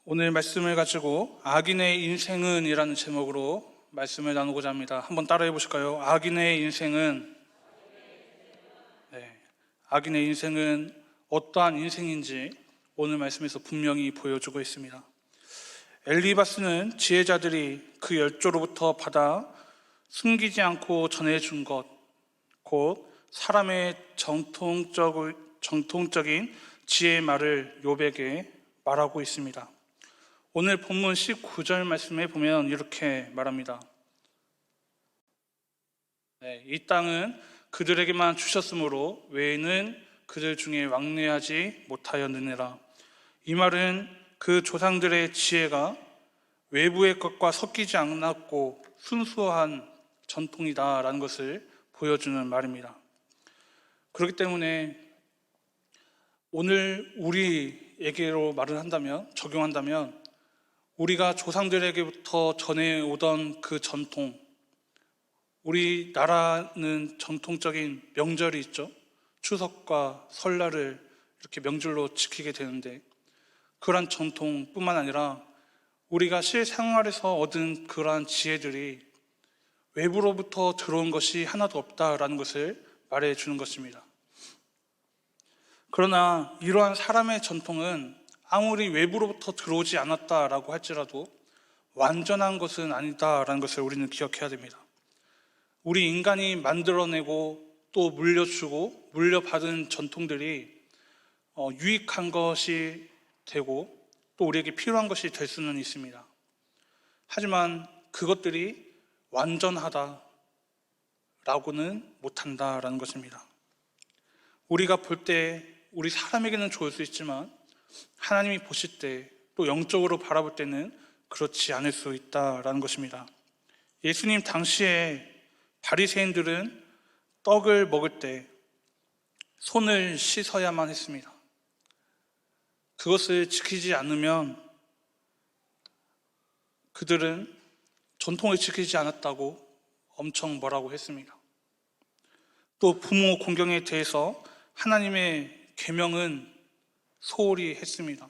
오늘 말씀을 가지고 악인의 인생은 이라는 제목으로 말씀을 나누고자 합니다. 한번 따라해 보실까요? 악인의 인생은. 악인의 인생은 어떠한 인생인지 오늘 말씀에서 분명히 보여주고 있습니다. 엘리바스는 지혜자들이 그 열조로부터 받아 숨기지 않고 전해준 것, 곧 사람의 정통적인 지혜의 말을 욥에게 말하고 있습니다. 오늘 본문 19절 말씀에 보면 이렇게 말합니다. 이 땅은 그들에게만 주셨으므로 외에는 그들 중에 왕래하지 못하였느니라. 이 말은 그 조상들의 지혜가 외부의 것과 섞이지 않았고 순수한 전통이다라는 것을 보여주는 말입니다. 그렇기 때문에 오늘 우리에게로 말을 한다면, 적용한다면 우리가 조상들에게부터 전해오던 그 전통, 우리나라는 전통적인 명절이 있죠. 추석과 설날을 이렇게 명절로 지키게 되는데, 그러한 전통뿐만 아니라 우리가 실생활에서 얻은 그러한 지혜들이 외부로부터 들어온 것이 하나도 없다라는 것을 말해주는 것입니다. 그러나 이러한 사람의 전통은 아무리 외부로부터 들어오지 않았다라고 할지라도 완전한 것은 아니다라는 것을 우리는 기억해야 됩니다. 우리 인간이 만들어내고 또 물려주고 물려받은 전통들이 유익한 것이 되고 또 우리에게 필요한 것이 될 수는 있습니다. 하지만 그것들이 완전하다라고는 못한다라는 것입니다. 우리가 볼 때 우리 사람에게는 좋을 수 있지만 하나님이 보실 때 또 영적으로 바라볼 때는 그렇지 않을 수 있다라는 것입니다. 예수님 당시에 바리새인들은 떡을 먹을 때 손을 씻어야만 했습니다. 그것을 지키지 않으면 그들은 전통을 지키지 않았다고 엄청 뭐라고 했습니다. 또 부모 공경에 대해서 하나님의 계명은 소홀히 했습니다.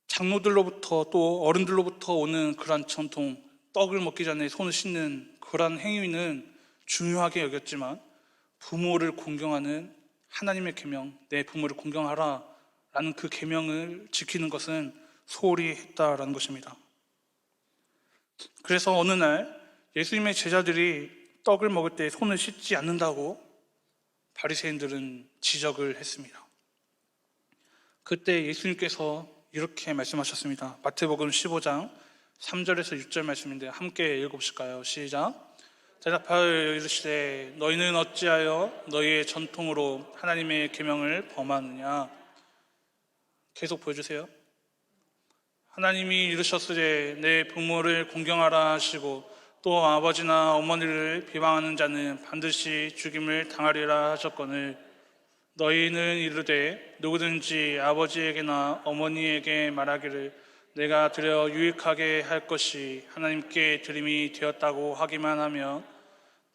장로들로부터 또 어른들로부터 오는 그러한 전통, 떡을 먹기 전에 손을 씻는 그러한 행위는 중요하게 여겼지만 부모를 공경하는 하나님의 계명, 내 부모를 공경하라 라는 그 계명을 지키는 것은 소홀히 했다라는 것입니다. 그래서 어느 날 예수님의 제자들이 떡을 먹을 때 손을 씻지 않는다고 바리새인들은 지적을 했습니다. 그때 예수님께서 이렇게 말씀하셨습니다. 마태복음 15장 3절에서 6절 말씀인데 함께 읽어보실까요? 시작. 대답하여 이르시되 너희는 어찌하여 너희의 전통으로 하나님의 계명을 범하느냐. 계속 보여주세요. 하나님이 이르셨으되 내 부모를 공경하라 하시고 또 아버지나 어머니를 비방하는 자는 반드시 죽임을 당하리라 하셨거늘 너희는 이르되 누구든지 아버지에게나 어머니에게 말하기를 내가 드려 유익하게 할 것이 하나님께 드림이 되었다고 하기만 하면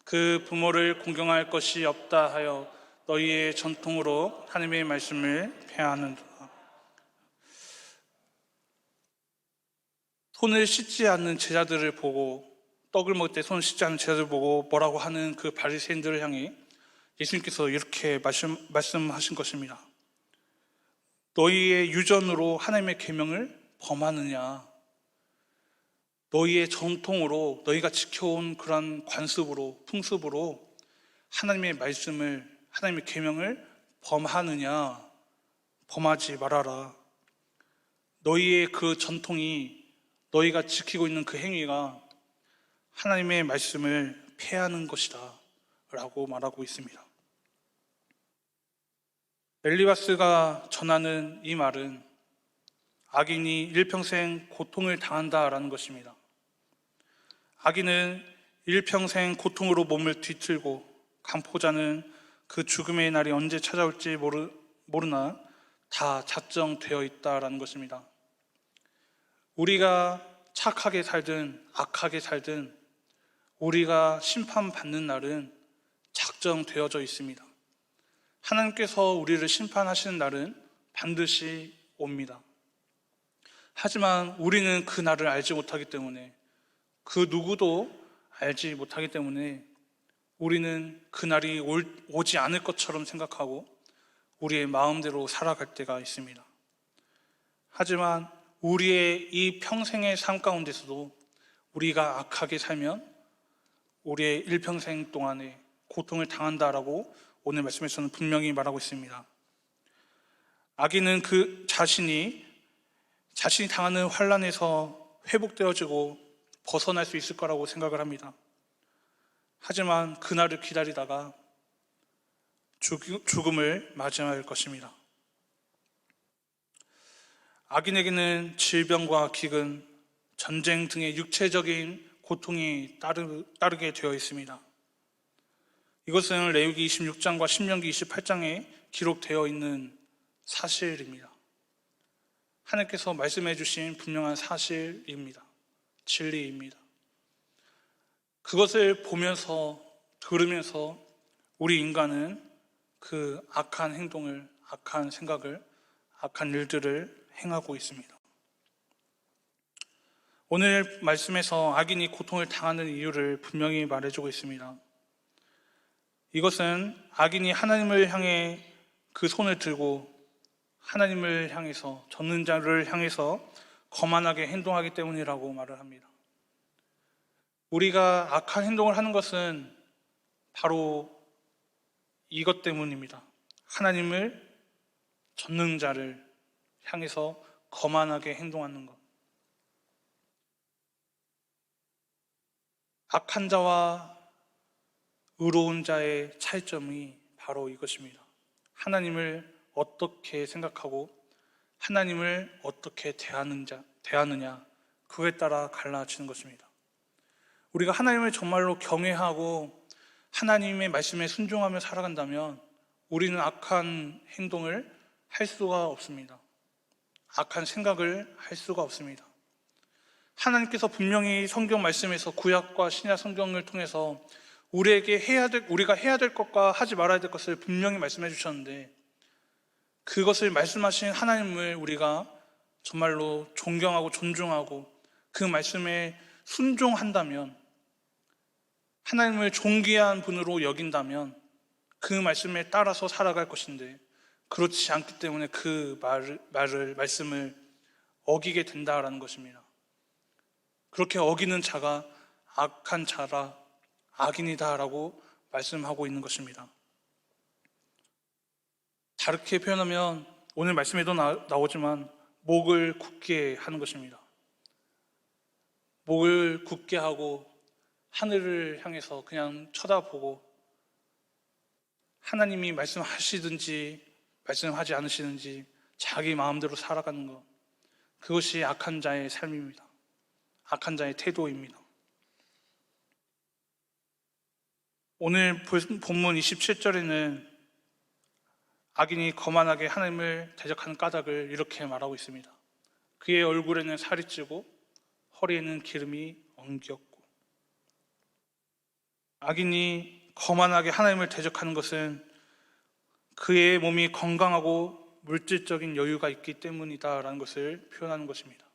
그 부모를 공경할 것이 없다 하여 너희의 전통으로 하나님의 말씀을 폐하는도다. 손을 씻지 않는 제자들을 보고, 떡을 먹을 때 손을 씻지 않는 제자들을 보고 뭐라고 하는 그 바리새인들을 향해 예수님께서 이렇게 말씀하신 것입니다. 너희의 유전으로 하나님의 계명을 범하느냐. 너희의 전통으로 너희가 지켜온 그런 관습으로 풍습으로 하나님의 말씀을, 하나님의 계명을 범하느냐. 범하지 말아라. 너희의 그 전통이, 너희가 지키고 있는 그 행위가 하나님의 말씀을 폐하는 것이다 라고 말하고 있습니다. 엘리바스가 전하는 이 말은 악인이 일평생 고통을 당한다라는 것입니다. 악인은 일평생 고통으로 몸을 뒤틀고 강포자는 그 죽음의 날이 언제 찾아올지 모르나 다 작정되어 있다라는 것입니다. 우리가 착하게 살든 악하게 살든 우리가 심판받는 날은 작정되어져 있습니다. 하나님께서 우리를 심판하시는 날은 반드시 옵니다. 하지만 우리는 그날을 알지 못하기 때문에, 그 누구도 알지 못하기 때문에 우리는 그날이 오지 않을 것처럼 생각하고 우리의 마음대로 살아갈 때가 있습니다. 하지만 우리의 이 평생의 삶 가운데서도 우리가 악하게 살면 우리의 일평생 동안에 고통을 당한다라고 오늘 말씀에서는 분명히 말하고 있습니다. 악인은 그 자신이 당하는 환난에서 회복되어지고 벗어날 수 있을 거라고 생각을 합니다. 하지만 그날을 기다리다가 죽음을 맞이할 것입니다. 악인에게는 질병과 기근, 전쟁 등의 육체적인 고통이 따르게 되어 있습니다. 이것은 레위기 26장과 신명기 28장에 기록되어 있는 사실입니다. 하나님께서 말씀해 주신 분명한 사실입니다. 진리입니다. 그것을 보면서, 들으면서 우리 인간은 그 악한 행동을, 악한 생각을, 악한 일들을 행하고 있습니다. 오늘 말씀에서 악인이 고통을 당하는 이유를 분명히 말해주고 있습니다. 이것은 악인이 하나님을 향해 그 손을 들고 하나님을 향해서, 전능자를 향해서 거만하게 행동하기 때문이라고 말을 합니다. 우리가 악한 행동을 하는 것은 바로 이것 때문입니다. 하나님을, 전능자를 향해서 거만하게 행동하는 것. 악한 자와 의로운 자의 차이점이 바로 이것입니다. 하나님을 어떻게 생각하고 하나님을 어떻게 대하느냐, 그에 따라 갈라지는 것입니다. 우리가 하나님을 정말로 경외하고 하나님의 말씀에 순종하며 살아간다면 우리는 악한 행동을 할 수가 없습니다. 악한 생각을 할 수가 없습니다. 하나님께서 분명히 성경 말씀에서 구약과 신약 성경을 통해서 우리가 해야 될 것과 하지 말아야 될 것을 분명히 말씀해 주셨는데, 그것을 말씀하신 하나님을 우리가 정말로 존경하고 존중하고 그 말씀에 순종한다면, 하나님을 존귀한 분으로 여긴다면 그 말씀에 따라서 살아갈 것인데, 그렇지 않기 때문에 그 말씀을 어기게 된다라는 것입니다. 그렇게 어기는 자가 악한 자라, 악인이다라고 말씀하고 있는 것입니다. 다르게 표현하면 오늘 말씀에도 나오지만 목을 굳게 하는 것입니다. 목을 굳게 하고 하늘을 향해서 그냥 쳐다보고 하나님이 말씀하시든지 말씀하지 않으시든지 자기 마음대로 살아가는 것, 그것이 악한 자의 삶입니다. 악한 자의 태도입니다. 오늘 본문 27절에는 악인이 거만하게 하나님을 대적하는 까닭을 이렇게 말하고 있습니다. 그의 얼굴에는 살이 찌고 허리에는 기름이 엉겼고. 악인이 거만하게 하나님을 대적하는 것은 그의 몸이 건강하고 물질적인 여유가 있기 때문이다라는 것을 표현하는 것입니다.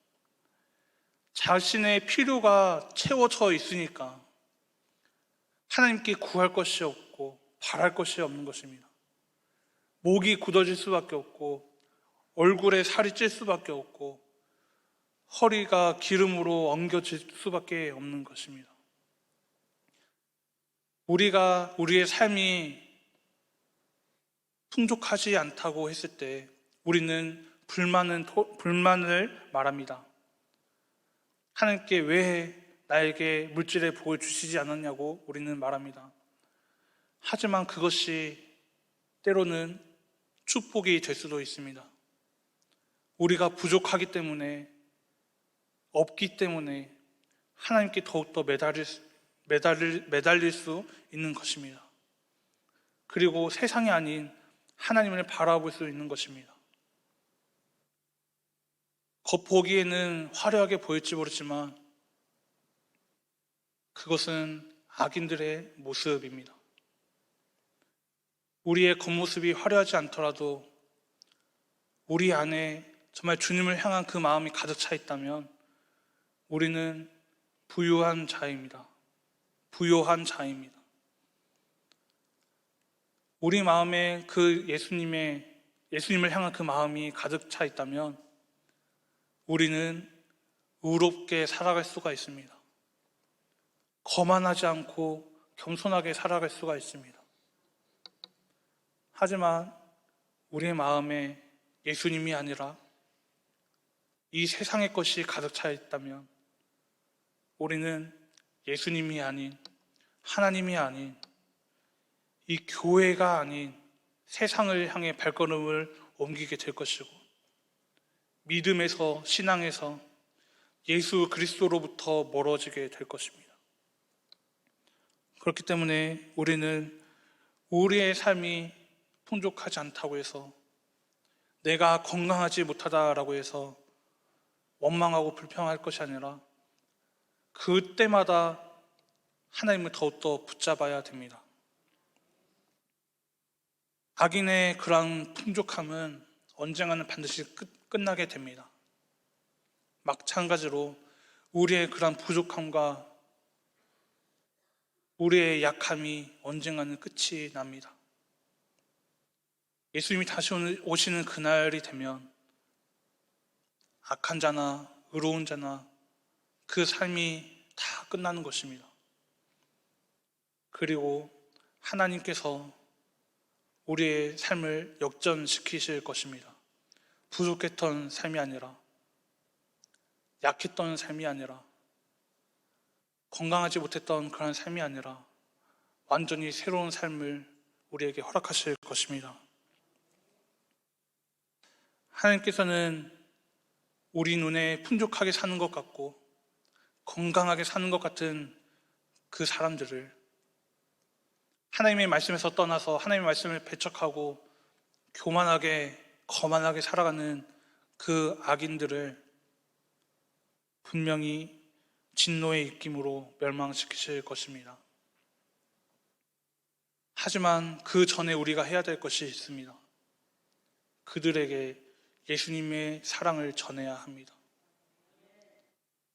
자신의 필요가 채워져 있으니까 하나님께 구할 것이 없고 바랄 것이 없는 것입니다. 목이 굳어질 수밖에 없고 얼굴에 살이 찔 수밖에 없고 허리가 기름으로 엉겨질 수밖에 없는 것입니다. 우리가 우리의 삶이 풍족하지 않다고 했을 때 우리는 불만을 말합니다. 하나님께 왜 나에게 물질의 복을 주시지 않았냐고 우리는 말합니다. 하지만 그것이 때로는 축복이 될 수도 있습니다. 우리가 부족하기 때문에, 없기 때문에 하나님께 더욱더 매달릴 수 있는 것입니다. 그리고 세상이 아닌 하나님을 바라볼 수 있는 것입니다. 겉보기에는 화려하게 보일지 모르지만 그것은 악인들의 모습입니다. 우리의 겉모습이 화려하지 않더라도 우리 안에 정말 주님을 향한 그 마음이 가득 차 있다면 우리는 부유한 자입니다. 부요한 자입니다. 우리 마음에 그 예수님을 향한 그 마음이 가득 차 있다면 우리는 의롭게 살아갈 수가 있습니다. 거만하지 않고 겸손하게 살아갈 수가 있습니다. 하지만 우리의 마음에 예수님이 아니라 이 세상의 것이 가득 차 있다면 우리는 예수님이 아닌, 하나님이 아닌, 이 교회가 아닌 세상을 향해 발걸음을 옮기게 될 것이고, 믿음에서, 신앙에서 예수 그리스도로부터 멀어지게 될 것입니다. 그렇기 때문에 우리는 우리의 삶이 풍족하지 않다고 해서, 내가 건강하지 못하다라고 해서 원망하고 불평할 것이 아니라 그때마다 하나님을 더욱더 붙잡아야 됩니다. 악인의 그러한 풍족함은 언젠가는 반드시 끝나게 됩니다. 마찬가지로 우리의 그러한 부족함과 우리의 약함이 언젠가는 끝이 납니다. 예수님이 다시 오시는 그날이 되면 악한 자나 의로운 자나 그 삶이 다 끝나는 것입니다. 그리고 하나님께서 우리의 삶을 역전시키실 것입니다. 부족했던 삶이 아니라, 약했던 삶이 아니라, 건강하지 못했던 그런 삶이 아니라 완전히 새로운 삶을 우리에게 허락하실 것입니다. 하나님께서는 우리 눈에 풍족하게 사는 것 같고 건강하게 사는 것 같은 그 사람들을, 하나님의 말씀에서 떠나서 하나님의 말씀을 배척하고 교만하게 거만하게 살아가는 그 악인들을 분명히 진노의 입김으로 멸망시키실 것입니다. 하지만 그 전에 우리가 해야 될 것이 있습니다. 그들에게 예수님의 사랑을 전해야 합니다.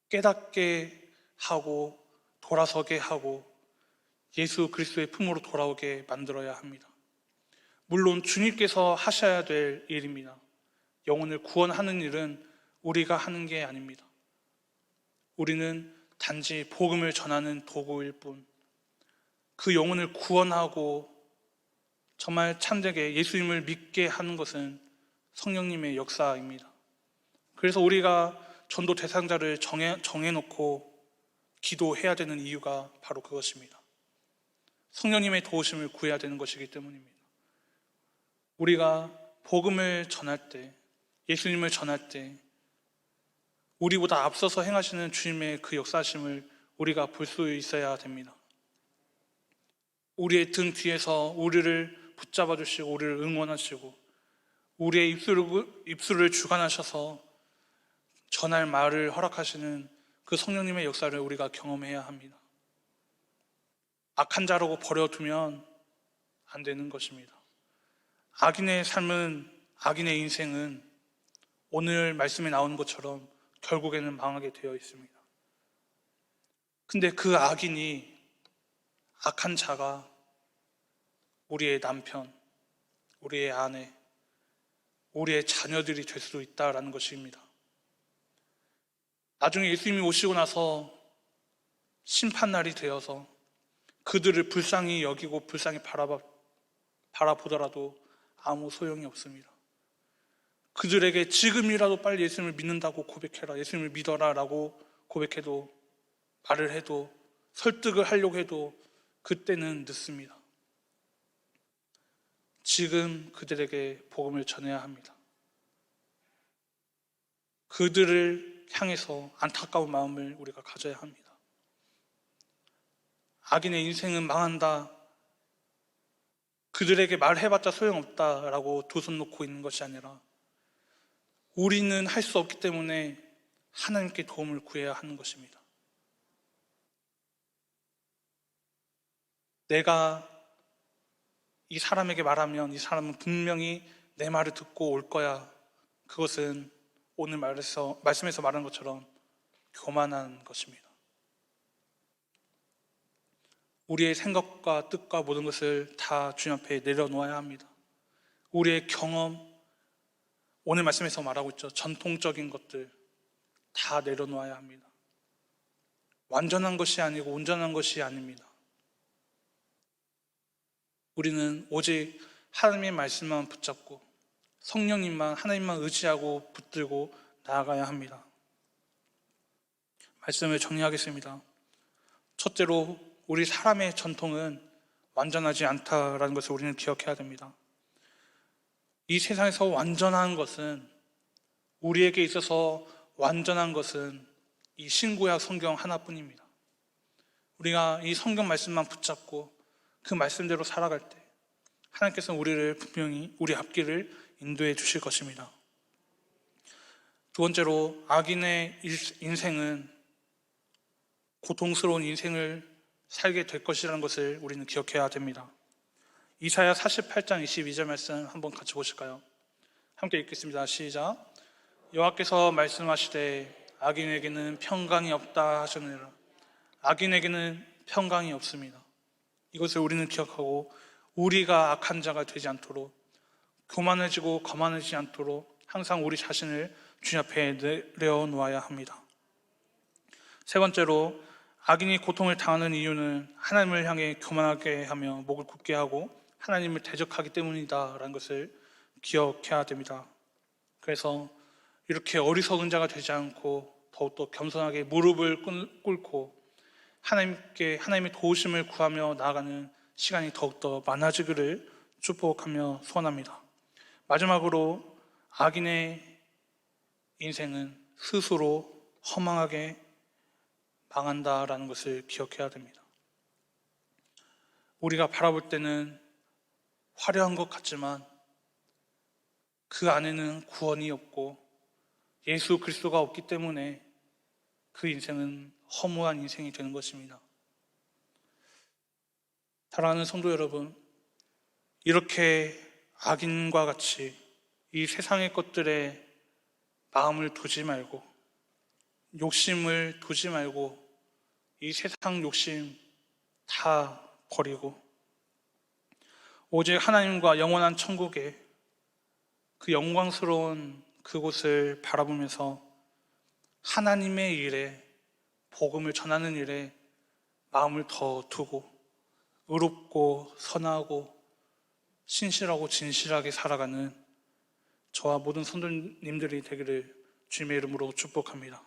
깨닫게 하고 돌아서게 하고 예수 그리스도의 품으로 돌아오게 만들어야 합니다. 물론 주님께서 하셔야 될 일입니다. 영혼을 구원하는 일은 우리가 하는 게 아닙니다. 우리는 단지 복음을 전하는 도구일 뿐, 그 영혼을 구원하고 정말 참되게 예수님을 믿게 하는 것은 성령님의 역사입니다. 그래서 우리가 전도 대상자를 정해놓고 기도해야 되는 이유가 바로 그것입니다. 성령님의 도우심을 구해야 되는 것이기 때문입니다. 우리가 복음을 전할 때, 예수님을 전할 때 우리보다 앞서서 행하시는 주님의 그 역사심을 우리가 볼 수 있어야 됩니다. 우리의 등 뒤에서 우리를 붙잡아 주시고 우리를 응원하시고 우리의 입술을 주관하셔서 전할 말을 허락하시는 그 성령님의 역사를 우리가 경험해야 합니다. 악한 자라고 버려두면 안 되는 것입니다. 악인의 삶은, 악인의 인생은 오늘 말씀에 나오는 것처럼 결국에는 망하게 되어 있습니다. 근데 그 악인이, 악한 자가 우리의 남편, 우리의 아내, 우리의 자녀들이 될 수 있다라는 것입니다. 나중에 예수님이 오시고 나서 심판날이 되어서 그들을 불쌍히 여기고 불쌍히 바라보더라도 아무 소용이 없습니다. 그들에게 지금이라도 빨리 예수님을 믿는다고 고백해라, 예수님을 믿어라 라고 고백해도, 말을 해도, 설득을 하려고 해도 그때는 늦습니다. 지금 그들에게 복음을 전해야 합니다. 그들을 향해서 안타까운 마음을 우리가 가져야 합니다. 악인의 인생은 망한다, 그들에게 말해봤자 소용없다라고 두 손 놓고 있는 것이 아니라 우리는 할 수 없기 때문에 하나님께 도움을 구해야 하는 것입니다. 내가 이 사람에게 말하면 이 사람은 분명히 내 말을 듣고 올 거야. 그것은 오늘 말씀에서 말한 것처럼 교만한 것입니다. 우리의 생각과 뜻과 모든 것을 다 주님 앞에 내려놓아야 합니다. 우리의 경험, 오늘 말씀에서 말하고 있죠. 전통적인 것들 다 내려놓아야 합니다. 완전한 것이 아니고 온전한 것이 아닙니다. 우리는 오직 하나님의 말씀만 붙잡고 성령님만, 하나님만 의지하고 붙들고 나아가야 합니다. 말씀을 정리하겠습니다. 첫째로 우리 사람의 전통은 완전하지 않다라는 것을 우리는 기억해야 됩니다. 이 세상에서 완전한 것은, 우리에게 있어서 완전한 것은 이 신구약 성경 하나뿐입니다. 우리가 이 성경 말씀만 붙잡고 그 말씀대로 살아갈 때 하나님께서는 우리를 분명히 우리 앞길을 인도해 주실 것입니다. 두 번째로 악인의 인생은 고통스러운 인생을 살게 될 것이라는 것을 우리는 기억해야 됩니다. 이사야 48장 22절 말씀 한번 같이 보실까요? 함께 읽겠습니다. 시작. 여호와께서 말씀하시되 악인에게는 평강이 없다 하셨느니라. 악인에게는 평강이 없습니다. 이것을 우리는 기억하고 우리가 악한 자가 되지 않도록, 교만해지고 거만해지지 않도록 항상 우리 자신을 주님 앞에 내려놓아야 합니다. 세 번째로 악인이 고통을 당하는 이유는 하나님을 향해 교만하게 하며 목을 굳게 하고 하나님을 대적하기 때문이다라는 것을 기억해야 됩니다. 그래서 이렇게 어리석은 자가 되지 않고 더욱더 겸손하게 무릎을 꿇고 하나님의 도우심을 구하며 나아가는 시간이 더욱더 많아지기를 축복하며 소원합니다. 마지막으로 악인의 인생은 스스로 허망하게 망한다라는 것을 기억해야 됩니다. 우리가 바라볼 때는 화려한 것 같지만 그 안에는 구원이 없고 예수 그리스도가 없기 때문에 그 인생은 허무한 인생이 되는 것입니다. 사랑하는 성도 여러분, 이렇게 악인과 같이 이 세상의 것들에 마음을 두지 말고, 욕심을 두지 말고, 이 세상 욕심 다 버리고 오직 하나님과 영원한 천국에 그 영광스러운 그곳을 바라보면서 하나님의 일에, 복음을 전하는 일에 마음을 더 두고 의롭고 선하고 신실하고 진실하게 살아가는 저와 모든 성도님들이 되기를 주님의 이름으로 축복합니다.